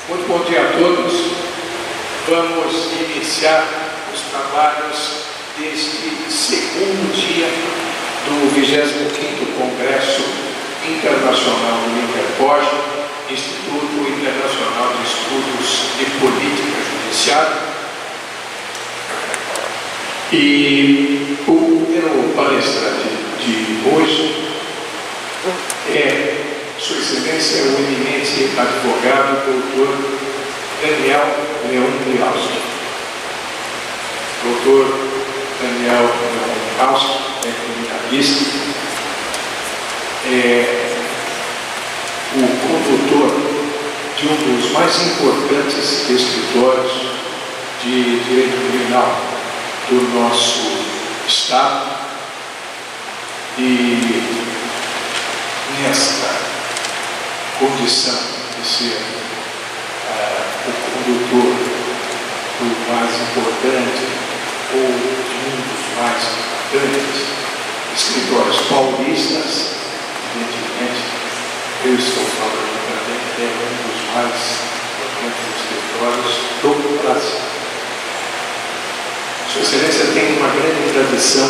Muito bom dia a todos. Vamos iniciar os trabalhos deste segundo dia do 25º Congresso Internacional do Interpoj, Instituto Internacional de Estudos de Política Judiciária. E o primeiro palestrante de hoje é Sua Excelência, o eminente advogado doutor Daniel Leon Bialski. Doutor Daniel Leon Bialski é criminalista, é o condutor de um dos mais importantes escritórios de direito criminal do nosso Estado, e nesta condição de ser o condutor do mais importante ou de um dos mais importantes escritórios paulistas, evidentemente, eu estou falando também que é um dos mais importantes escritórios do Brasil. Sua Excelência tem uma grande tradição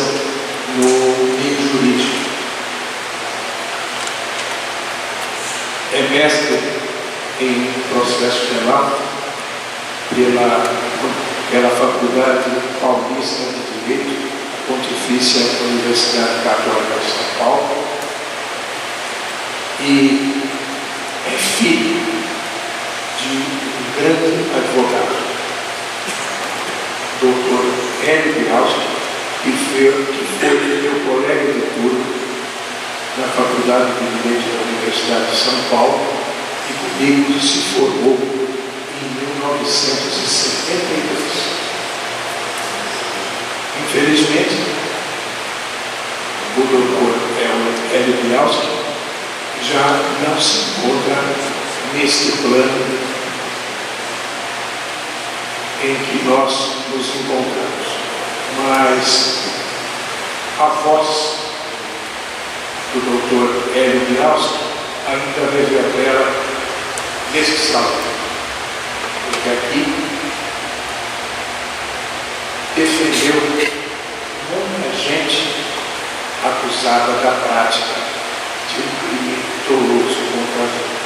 no meio jurídico. É mestre em processo penal pela Faculdade Paulista de Direito, Pontifícia Universidade Católica de São Paulo, e é filho de um grande advogado, doutor Hélio Bialski, que foi meu colega de turno na Faculdade de Direito da Universidade de São Paulo, e comigo se formou em 1972. Infelizmente, o doutor Hélio Bialski já não se encontra neste plano em que nós nos encontramos, mas a voz do Dr. Hélio Bialski ainda reverbera neste salão, porque aqui defendeu muita gente acusada da prática de um crime doloso contra a vida.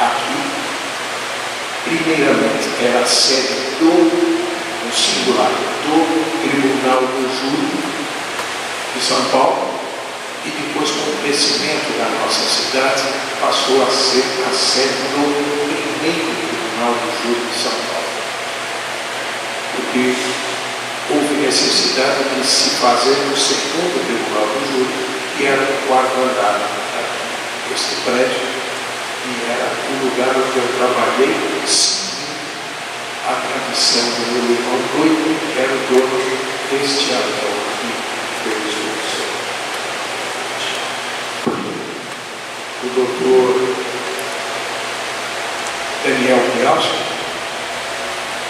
Aqui, primeiramente, era a sede no singular, do Tribunal do Júri de São Paulo, e depois, com o crescimento da nossa cidade, passou a ser a sede do primeiro Tribunal do Júri de São Paulo. Porque houve necessidade de se fazer um segundo Tribunal do Júri, que era no quarto andar deste prédio, e era o lugar onde eu trabalhei, a tradição do meu irmão Rui, que era o dono deste avião aqui, fez o seu. O doutor Daniel Bialski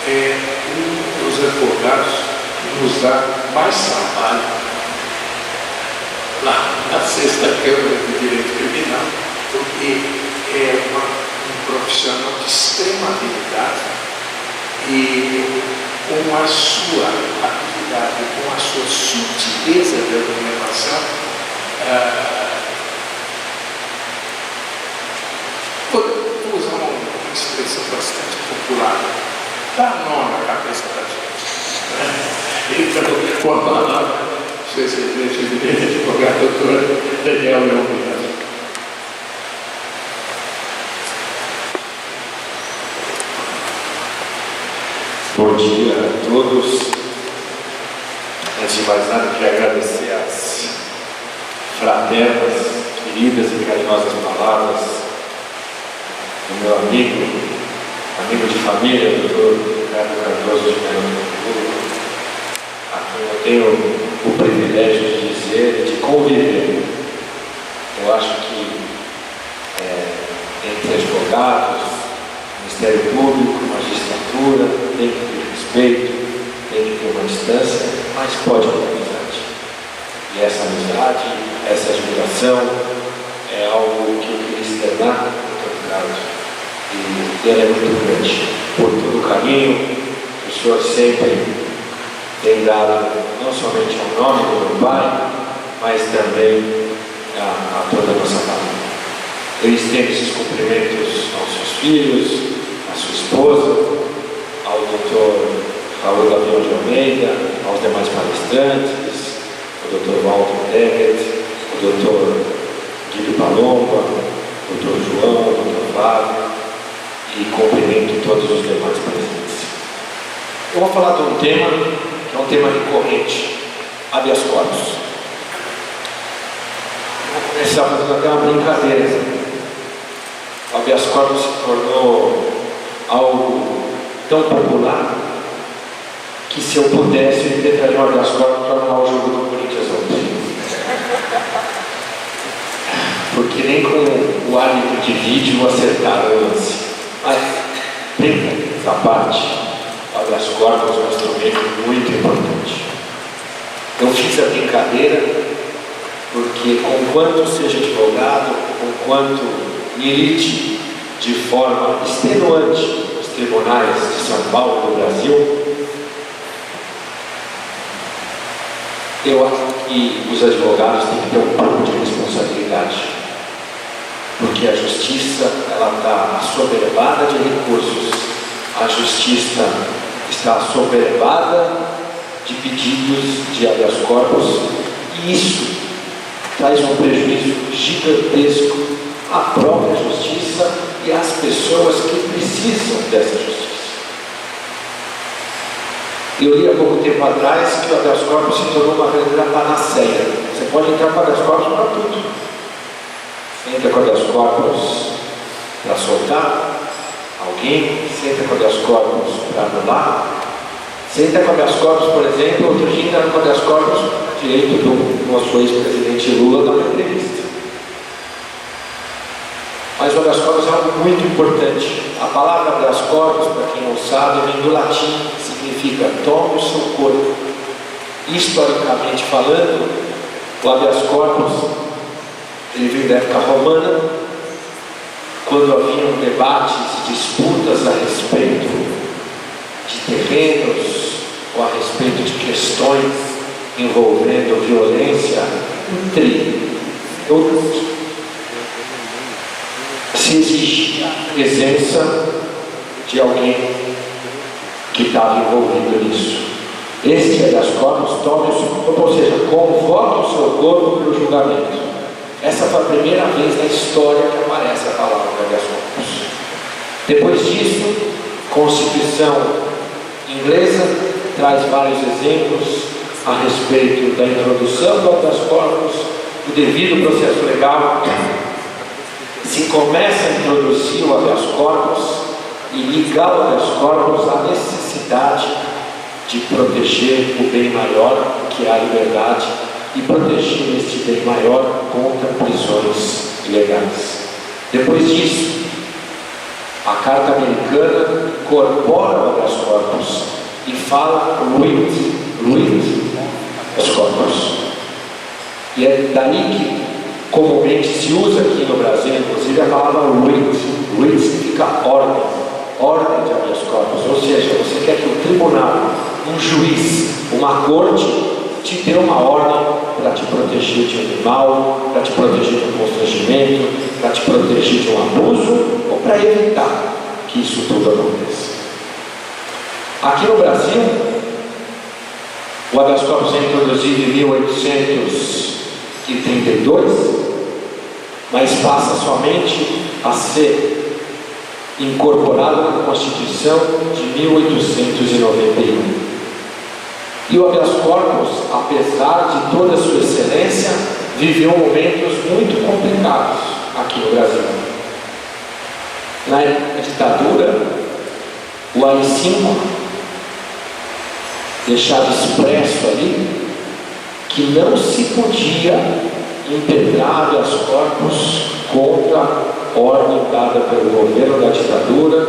é um dos advogados que nos dá mais trabalho lá na 6ª Câmara de Direito Criminal, porque é um profissional de extrema habilidade, e com a sua habilidade, com a sua sutileza de argumentação, vou usar uma expressão bastante popular, dá nó na cabeça da gente. Então, com a palavra, Sua Excelência, advogado doutor Daniel Leon Bialski. Bom dia a todos. Antes de mais nada, quero agradecer as fraternas, queridas e carinhosas palavras do meu amigo de família, doutor Ricardo Cardoso de Mello, a quem eu tenho o privilégio de dizer, de conviver. Eu acho que entre advogados, Ministério Público, magistratura, tem que ter respeito, tem que ter uma distância, mas pode haver amizade. E essa amizade, essa admiração é algo que eu queria externar. Muito obrigado E ela é muito grande. Por todo o carinho que o Senhor sempre tem dado, não somente ao nome do meu Pai, mas também a toda a nossa família. Eu estendo esses cumprimentos aos seus filhos, à sua esposa, ao Dr. Raul Gavião de Almeida, aos demais palestrantes, ao Dr. Walter Deckert, ao Dr. Guido Palomba, ao Dr. João, ao Dr. Flávio, e cumprimento todos os demais presentes. Eu vou falar de um tema que é um tema recorrente, habeas corpus. Vou começar fazendo até uma brincadeira. O habeas corpus se tornou algo tão popular que, se eu pudesse, eu inventaria um habeas corpus para anular o jogo do Corinthians ontem. Porque nem com o árbitro de vídeo acertaram o lance. Mas, brincadeiras à parte, o habeas corpus é um instrumento muito importante. Eu fiz a brincadeira porque, conquanto seja advogado, conquanto milite de forma extenuante nos tribunais de São Paulo, no Brasil, eu acho que os advogados têm que ter um pouco de responsabilidade, porque a justiça está assoberbada de recursos, a justiça está assoberbada de pedidos de habeas corpus, e isso traz um prejuízo gigantesco à própria justiça e às pessoas que precisam dessa justiça. Eu li há pouco tempo atrás que o habeas corpus se tornou uma verdadeira panaceia. Você pode entrar com habeas corpus para tudo. Você entra com habeas corpus para soltar alguém, você entra com habeas corpus para anular, você entra com habeas corpus, por exemplo, outro dia entra com habeas corpus direito do nosso ex-presidente Lula dar uma entrevista. Mas o habeas corpus é algo muito importante. A palavra habeas corpus, para quem não sabe, vem do latim, significa tome o seu corpo. Historicamente falando, o habeas corpus ele vem da época romana, quando haviam debates, disputas a respeito de terrenos ou a respeito de questões envolvendo violência entre outros. Se exigia a presença de alguém que estava envolvido nisso. Este habeas corpus tome o seu corpo, ou seja, convoque o seu corpo para o julgamento. Essa foi a primeira vez na história que aparece a palavra habeas corpus. Depois disso, a Constituição inglesa traz vários exemplos a respeito da introdução do habeas corpus, o devido processo legal. Se começa a introduzir o habeas corpus e ligar o habeas corpus à necessidade de proteger o bem maior, que é a liberdade, e proteger este bem maior contra prisões ilegais. Depois disso, a Carta Americana incorpora o habeas corpus e fala writ habeas corpus. E é daí que comumente se usa aqui no Brasil, inclusive, a palavra writ. Writ significa ordem de habeas corpus, ou seja, você quer que o tribunal, um juiz, uma corte, te dê uma ordem para te proteger de um mal, para te proteger de um constrangimento, para te proteger de um abuso, ou para evitar que isso tudo aconteça. Aqui no Brasil, o habeas corpus é introduzido em 1832, mas passa somente a ser incorporado na Constituição de 1891. E o habeas corpus, apesar de toda a sua excelência, viveu momentos muito complicados aqui no Brasil. Na ditadura, o AI-5 deixava expresso ali que não se podia impetrar habeas corpus contra a ordem dada pelo governo da ditadura,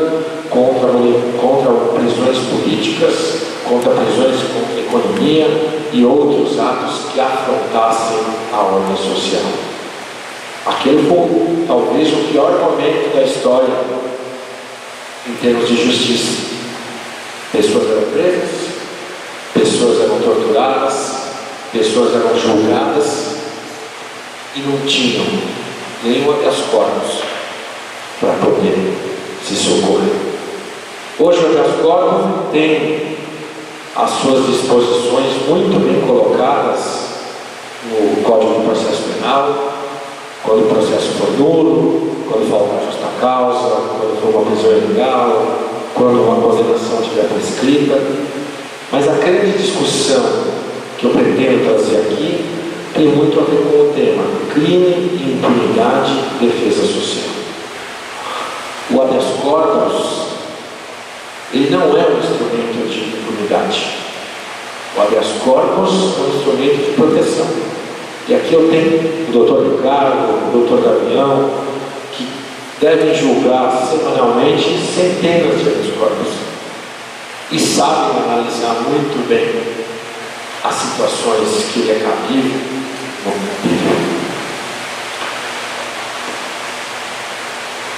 contra prisões políticas, contra prisões contra a economia e outros atos que afrontassem a ordem social. Aquele foi talvez o pior momento da história em termos de justiça. Pessoas eram presas, pessoas eram torturadas, pessoas eram julgadas e não tinham nenhum habeas corpus para poder se socorrer. Hoje o habeas corpus tem as suas disposições muito bem colocadas no Código de Processo Penal, quando o processo for nulo, quando faltar justa causa, quando for uma prisão ilegal, quando uma condenação estiver prescrita. Mas a grande discussão que eu pretendo trazer aqui tem muito a ver com o tema crime, impunidade e defesa social. O habeas corpus, ele não é um instrumento de impunidade. O habeas corpus é um instrumento de proteção. E aqui eu tenho o doutor Ricardo, o doutor Gavião, que devem julgar semanalmente centenas de habeas corpus e sabem analisar muito bem as situações que é cabível no capítulo.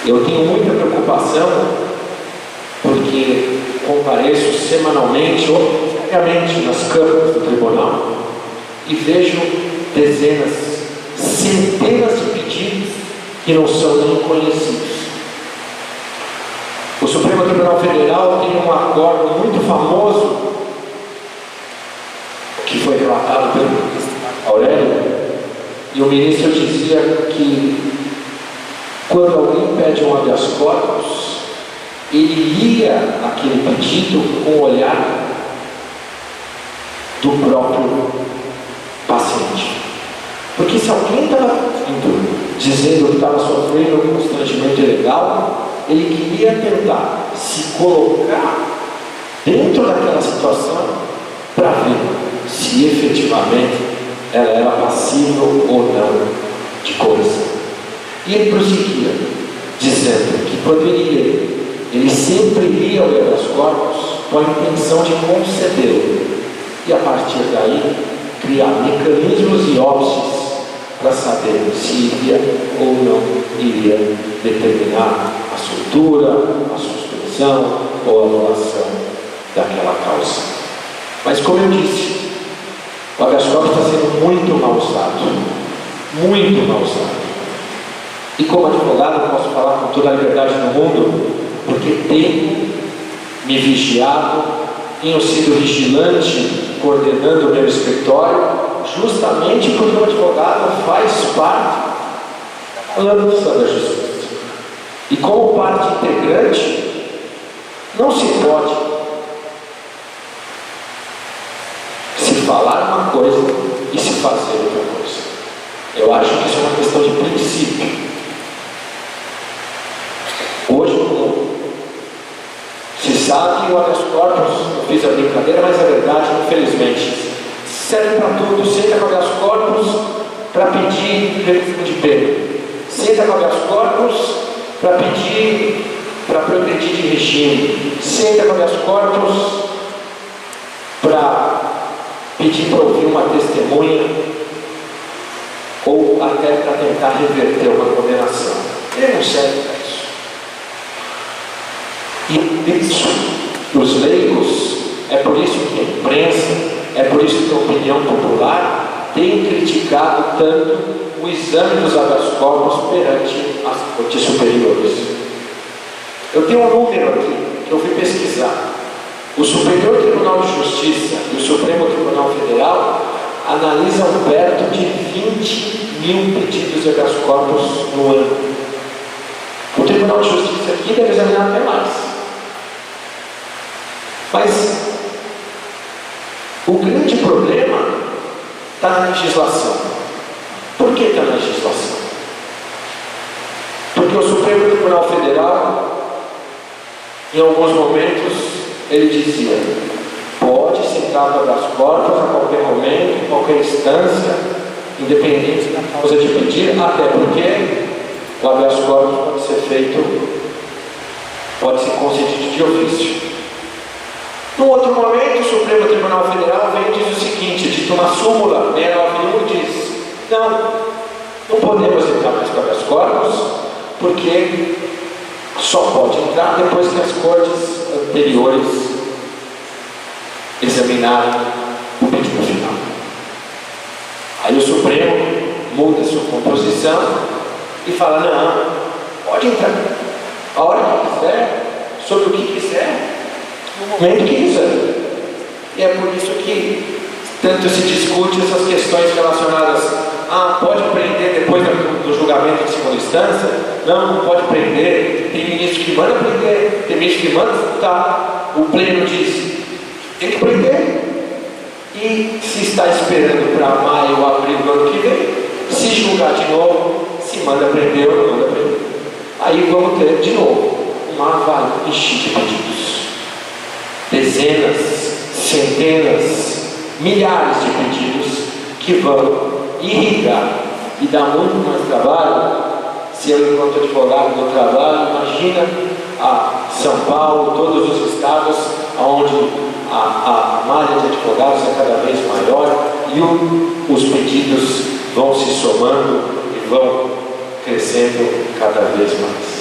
Eu tenho muita preocupação porque compareço semanalmente ou diariamente nas câmaras do tribunal e vejo dezenas, centenas de pedidos que não são nem conhecidos. O Supremo Tribunal Federal tem um acordo muito famoso que foi relatado pelo ministro Aurélio, e o ministro dizia que quando alguém pede um habeas corpus, ele lia aquele pedido com o olhar do próprio paciente. Porque se alguém estava dizendo que estava sofrendo um constrangimento ilegal, ele queria tentar se colocar dentro daquela situação para ver se efetivamente ela era passível ou não de correção. E ele prosseguia, dizendo que quando ele sempre lia o habeas corpus com a intenção de concedê-lo, e a partir daí criar mecanismos e óbices para saber se iria ou não iria determinar a soltura, a suspensão ou a anulação daquela causa. Mas como eu disse, o habeas corpus está sendo muito mal usado, muito mal usado. E como advogado eu posso falar com toda a liberdade do mundo, porque tenho me vigiado, tenho sido vigilante, coordenando o meu escritório, justamente porque o advogado faz parte da âmbito da justiça. E como parte integrante, não se pode se falar uma coisa e se fazer outra coisa. Eu acho que isso é uma questão de princípio. Hoje, como se sabe, o habeas corpus, eu fiz a brincadeira, mas é verdade, infelizmente, serve para tudo. Senta com habeas corpus para pedir redução de pena. Senta com habeas corpus para pedir, para progredir de regime. Senta com habeas corpus para pedir para ouvir uma testemunha ou até para tentar reverter uma condenação. Ele não serve para isso. E isso, os leigos, é por isso que a imprensa, é por isso que a opinião popular tem criticado tanto o exame dos habeas corpus perante as cortes superiores. Eu tenho um número aqui que eu fui pesquisar. O Superior Tribunal de Justiça e o Supremo Tribunal Federal analisam perto de 20 mil pedidos de habeas corpus no ano. O Tribunal de Justiça aqui deve examinar até mais. Mas o grande problema está na legislação. Por que está na legislação? Porque o Supremo Tribunal Federal, em alguns momentos, ele dizia: pode ser dado habeas corpus a qualquer momento, em qualquer instância, independente da causa de pedir, até porque o habeas corpus pode ser feito, pode ser concedido de ofício. No outro momento, o Supremo Tribunal Federal vem e diz o seguinte, dito uma súmula 691, diz: não podemos entrar mais com habeas corpus, porque só pode entrar depois que as cortes anteriores examinarem o pedido final. Aí o Supremo muda sua composição e fala: não, pode entrar a hora que quiser, sobre o que quiser, no momento que quiser. E é por isso que tanto se discute essas questões relacionadas a pode prender depois do julgamento de segunda instância? Não, não pode prender. Tem ministro que manda prender, tem ministro que manda multar. O pleno diz: tem que prender. E se está esperando para maio ou abril do ano que vem, se julgar de novo, se manda prender ou não manda prender. Aí vamos ter de novo uma avalanche de pedidos. Dezenas, centenas, milhares de pedidos que vão irrigar e dar muito mais trabalho. Se eu, enquanto advogado do trabalho, imagina a São Paulo, todos os estados onde a malha de advogados é cada vez maior e os pedidos vão se somando e vão crescendo cada vez mais.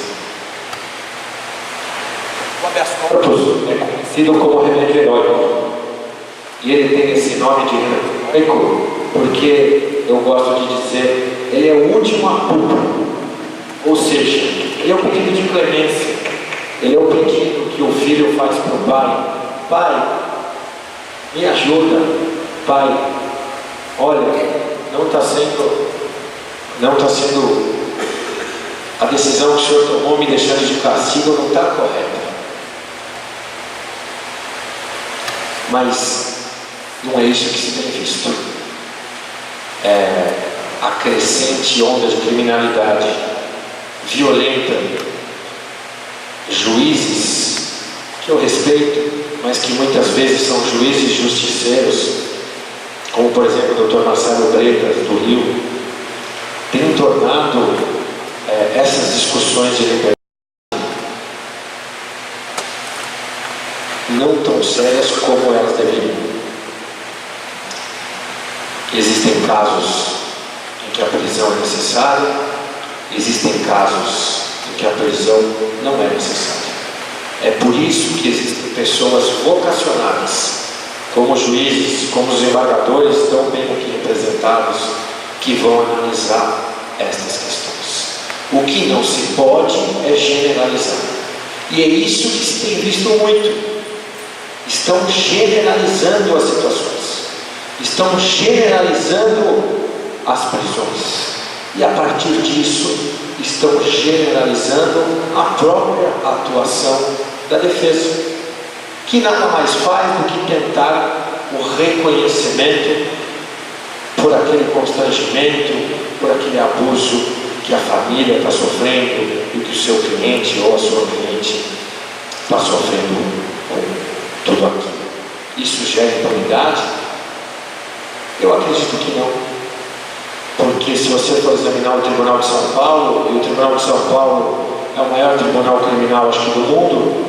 O habeas corpus é conhecido como remédio heróico, e ele tem esse nome de heróico porque eu gosto de dizer, ele é o último apuro, ou seja, ele é o pedido de clemência, ele é o pedido que o filho faz para o pai: pai, me ajuda, pai, olha, não está sendo a decisão que o senhor tomou me deixando de castigo não está correta. Mas não é isso que se tem visto. A crescente onda de criminalidade violenta, juízes que eu respeito, mas que muitas vezes são juízes justiceiros, como por exemplo o Dr. Marcelo Bretas do Rio, tem tornado essas discussões de liberdade não tão sérias como elas deveriam. Existem casos em que a prisão é necessária, existem casos em que a prisão não é necessária. É por isso que existem pessoas vocacionadas, como juízes, como os embargadores, tão bem aqui representados, que vão analisar estas questões. O que não se pode é generalizar. E é isso que se tem visto muito. Estão generalizando as situações, estão generalizando as prisões, e a partir disso estão generalizando a própria atuação da defesa, que nada mais faz do que tentar o reconhecimento por aquele constrangimento, por aquele abuso que a família está sofrendo e que o seu cliente ou a sua cliente está sofrendo com tudo aquilo. Isso gera impunidade? Eu acredito que não. Porque se você for examinar o Tribunal de São Paulo, e o Tribunal de São Paulo é o maior tribunal criminal, acho que do mundo,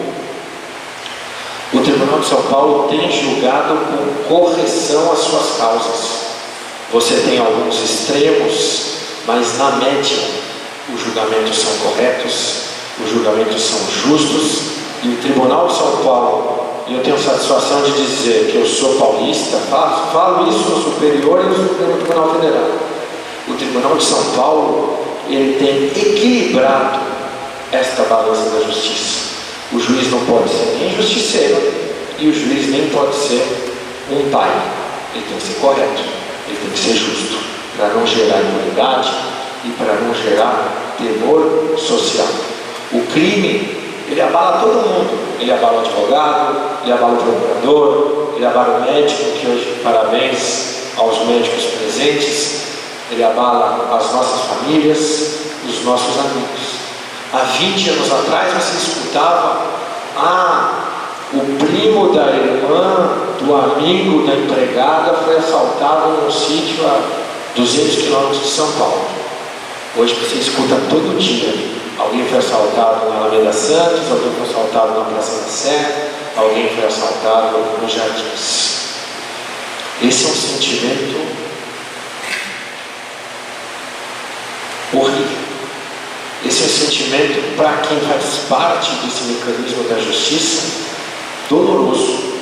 o Tribunal de São Paulo tem julgado com correção as suas causas. Você tem alguns extremos, mas na média os julgamentos são corretos, os julgamentos são justos, e o Tribunal de São Paulo, e eu tenho satisfação de dizer que eu sou paulista, falo isso no Superior e no Supremo Tribunal Federal. O Tribunal de São Paulo, ele tem equilibrado esta balança da justiça. O juiz não pode ser nem justiceiro, e o juiz nem pode ser um pai. Ele tem que ser correto, ele tem que ser justo, para não gerar impunidade e para não gerar temor social. O crime, ele abala todo mundo. Ele abala o advogado, ele abala o procurador, ele abala o médico, que hoje, parabéns aos médicos presentes, ele abala as nossas famílias, os nossos amigos. Há 20 anos atrás você escutava: o primo da irmã, do amigo, da empregada foi assaltado num sítio a 200 quilômetros de São Paulo. Hoje você escuta todo dia: alguém foi assaltado na Alameda Santos, alguém foi assaltado na Praça da Sé, alguém foi assaltado nos Jardins. Esse é um sentimento horrível. Esse é esse sentimento, para quem faz parte desse mecanismo da justiça, doloroso.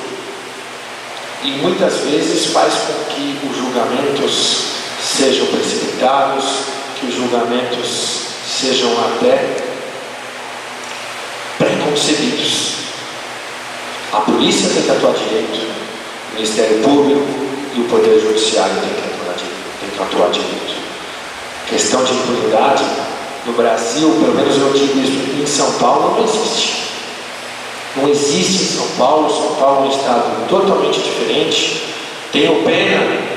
E muitas vezes faz com que os julgamentos sejam precipitados, que os julgamentos sejam até preconcebidos. A polícia tem que atuar direito, o Ministério Público e o Poder Judiciário tem que atuar direito. Questão de impunidade, no Brasil, pelo menos eu digo isso, em São Paulo não existe. Não existe em São Paulo é um estado totalmente diferente. Tenho pena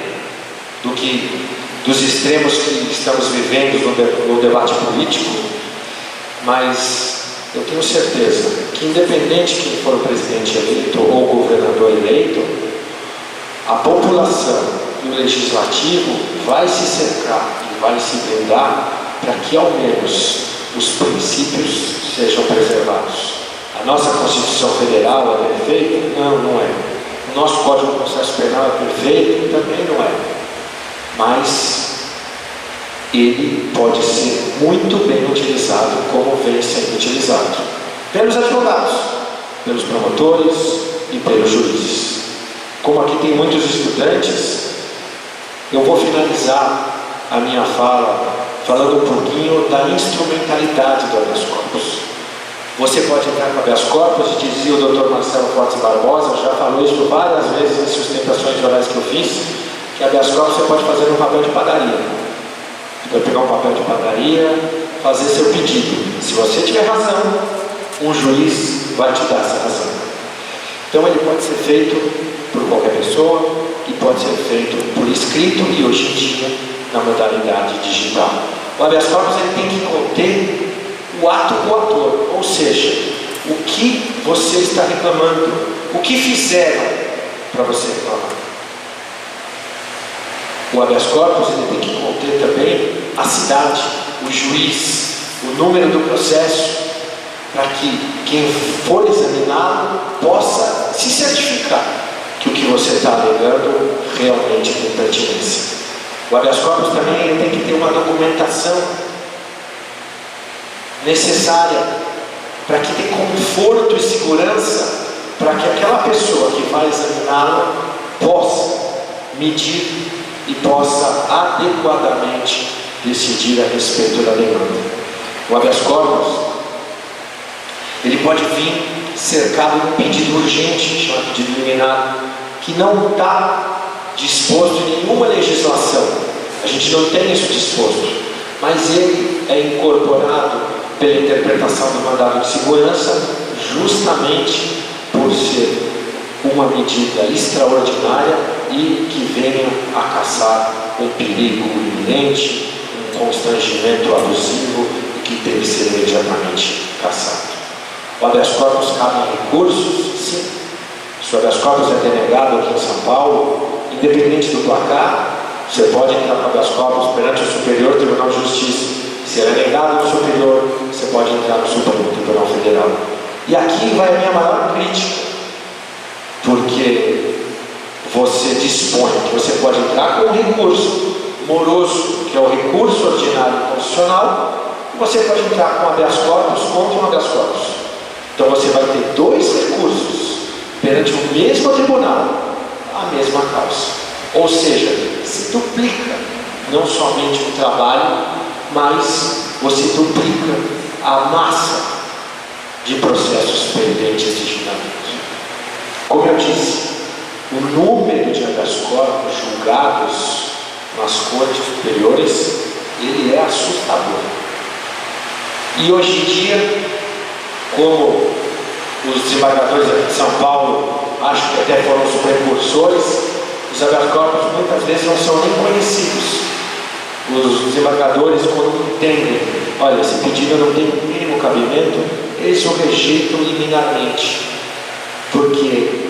dos extremos que estamos vivendo no debate político, mas eu tenho certeza que, independente de quem for o presidente eleito ou o governador eleito, a população e o legislativo vai se cercar e vai se blindar para que ao menos os princípios sejam preservados. A nossa Constituição Federal é perfeita? Não, não é. O nosso Código de Processo Penal é perfeito? Também não é. Mas ele pode ser muito bem utilizado, como vem sendo utilizado pelos advogados, pelos promotores e pelos juízes. Como aqui tem muitos estudantes, eu vou finalizar a minha fala falando um pouquinho da instrumentalidade do habeas corpus. Você pode entrar com habeas corpus, dizia o Dr. Marcelo Fortes Barbosa, já falou isso várias vezes em sustentações orais que eu fiz, que habeas corpus você pode fazer no papel de padaria. Você pode pegar um papel de padaria, fazer seu pedido. Se você tiver razão, um juiz vai te dar essa razão. Então ele pode ser feito por qualquer pessoa e pode ser feito por escrito e hoje em dia na modalidade digital. O habeas corpus ele tem que conter o ato coator, ou seja, o que você está reclamando, o que fizeram para você reclamar. O habeas corpus ele tem que conter também a cidade, o juiz, o número do processo, para que quem for examinado possa se certificar que o que você está alegando realmente tem pertinência. O habeas corpus também ele tem que ter uma documentação necessária para que dê conforto e segurança para que aquela pessoa que vai examiná-lo possa medir e possa adequadamente decidir a respeito da demanda. O habeas corpus ele pode vir cercado de um pedido urgente, chamado pedido liminar, que não está disposto em nenhuma legislação. A gente não tem isso disposto, mas ele é incorporado pela interpretação do mandado de segurança, justamente por ser uma medida extraordinária e que venha a caçar um perigo iminente, um constrangimento abusivo e que tem que ser imediatamente caçado. O habeas corpus cabe em recursos? Sim. Se o habeas corpus é denegado aqui em São Paulo, independente do placar, você pode entrar com habeas corpus perante o Superior Tribunal de Justiça. Se ele é negado no superior, você pode entrar no Supremo Tribunal Federal. E aqui vai a minha maior crítica, porque você dispõe que você pode entrar com um recurso moroso, que é o recurso ordinário constitucional, e você pode entrar com habeas corpus contra um habeas corpus. Então você vai ter dois recursos perante o mesmo tribunal, a mesma causa. Ou seja, se duplica não somente o trabalho, mas você duplica a massa de processos pendentes de julgamento. Como eu disse, o número de habeas corpus julgados nas cortes superiores, ele é assustador. E hoje em dia, como os desembargadores aqui de São Paulo, acho que até foram os precursores, os habeas corpus muitas vezes não são nem conhecidos. Os desembargadores, quando entendem, olha, esse pedido não tem o mínimo cabimento, eles o rejeitam liminarmente. Porque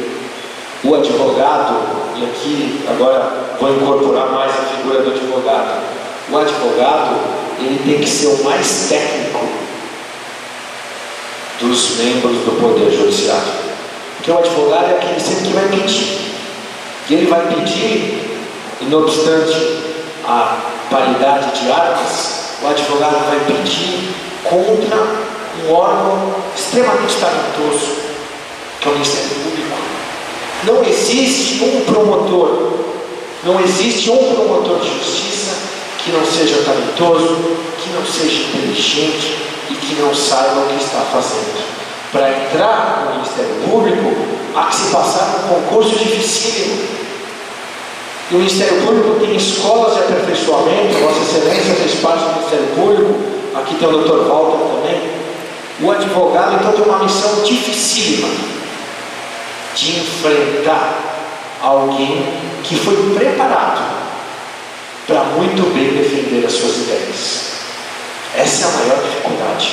o advogado, e aqui agora vou incorporar mais a figura do advogado, o advogado, ele tem que ser o mais técnico dos membros do Poder Judiciário. Porque o advogado é aquele sempre que vai pedir. E ele vai pedir, e não obstante a paridade de armas, o advogado vai pedir contra um órgão extremamente talentoso, que é o Ministério Público. Não existe um promotor de justiça que não seja talentoso, que não seja inteligente e que não saiba o que está fazendo. Para entrar no Ministério Público, há que se passar um concurso dificílimo. E o Ministério Público tem escolas de aperfeiçoamento. Vossa Excelência fez parte do Ministério Público, aqui tem o Dr. Walter também. O advogado então tem uma missão dificílima de enfrentar alguém que foi preparado para muito bem defender as suas ideias. Essa é a maior dificuldade.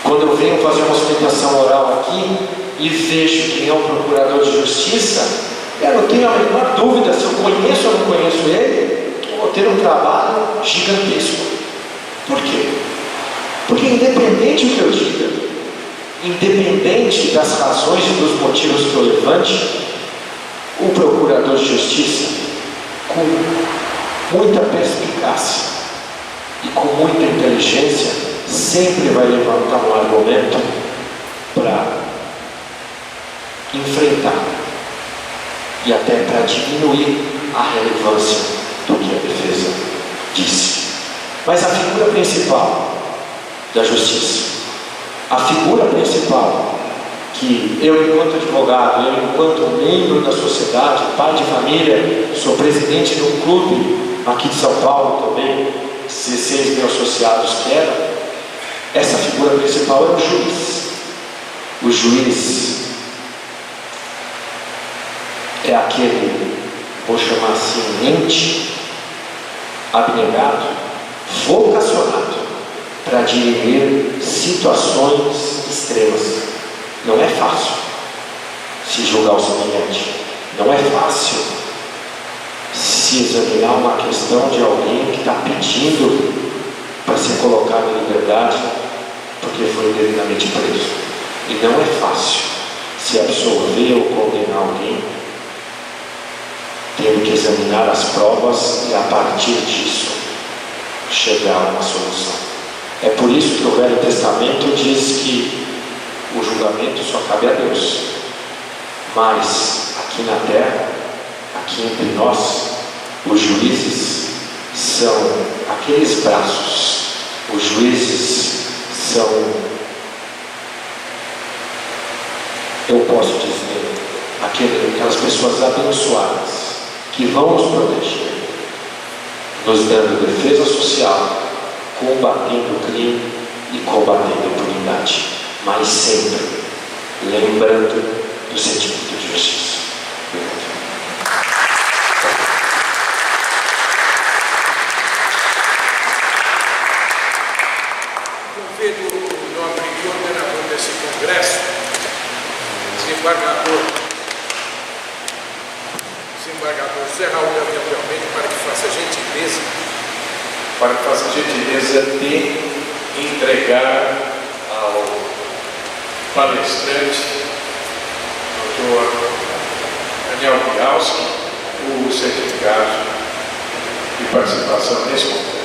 Quando eu venho fazer uma sustentação oral aqui e vejo quem é o procurador de justiça, eu não tenho a menor dúvida se eu conheço ou não conheço ele, eu vou ter um trabalho gigantesco. Por quê? Porque independente do que eu diga, independente das razões e dos motivos que eu levante, o procurador de justiça, com muita perspicácia e com muita inteligência, sempre vai levantar um argumento para enfrentar e até para diminuir a relevância do que a defesa disse. Mas a figura principal da justiça, a figura principal que eu, enquanto advogado, eu, enquanto membro da sociedade, pai de família, sou presidente de um clube aqui de São Paulo também, 16 mil associados que eram, essa figura principal é o juiz. O juiz é aquele, vou chamar assim, ente abnegado, vocacionado para dirimir situações extremas. Não é fácil se julgar o semelhante. Não é fácil se examinar uma questão de alguém que está pedindo para ser colocado em liberdade porque foi devidamente preso. E não é fácil se absolver ou condenar alguém tendo que examinar as provas e a partir disso chegar a uma solução. É por isso que o Velho Testamento diz que o julgamento só cabe a Deus. Mas aqui na terra, aqui entre nós, os juízes são aqueles braços. Os juízes são, eu posso dizer, aquelas pessoas abençoadas que vão nos proteger, nos dando defesa social, combatendo o crime e combatendo a impunidade, mas sempre lembrando do sentimento de justiça. Convido o nobre coordenador desse congresso, desembargador José Raul Gabriel Almeida, para que faça a gentileza de entregar ao palestrante, Dr. Daniel Bialski, o certificado de participação nesse congresso.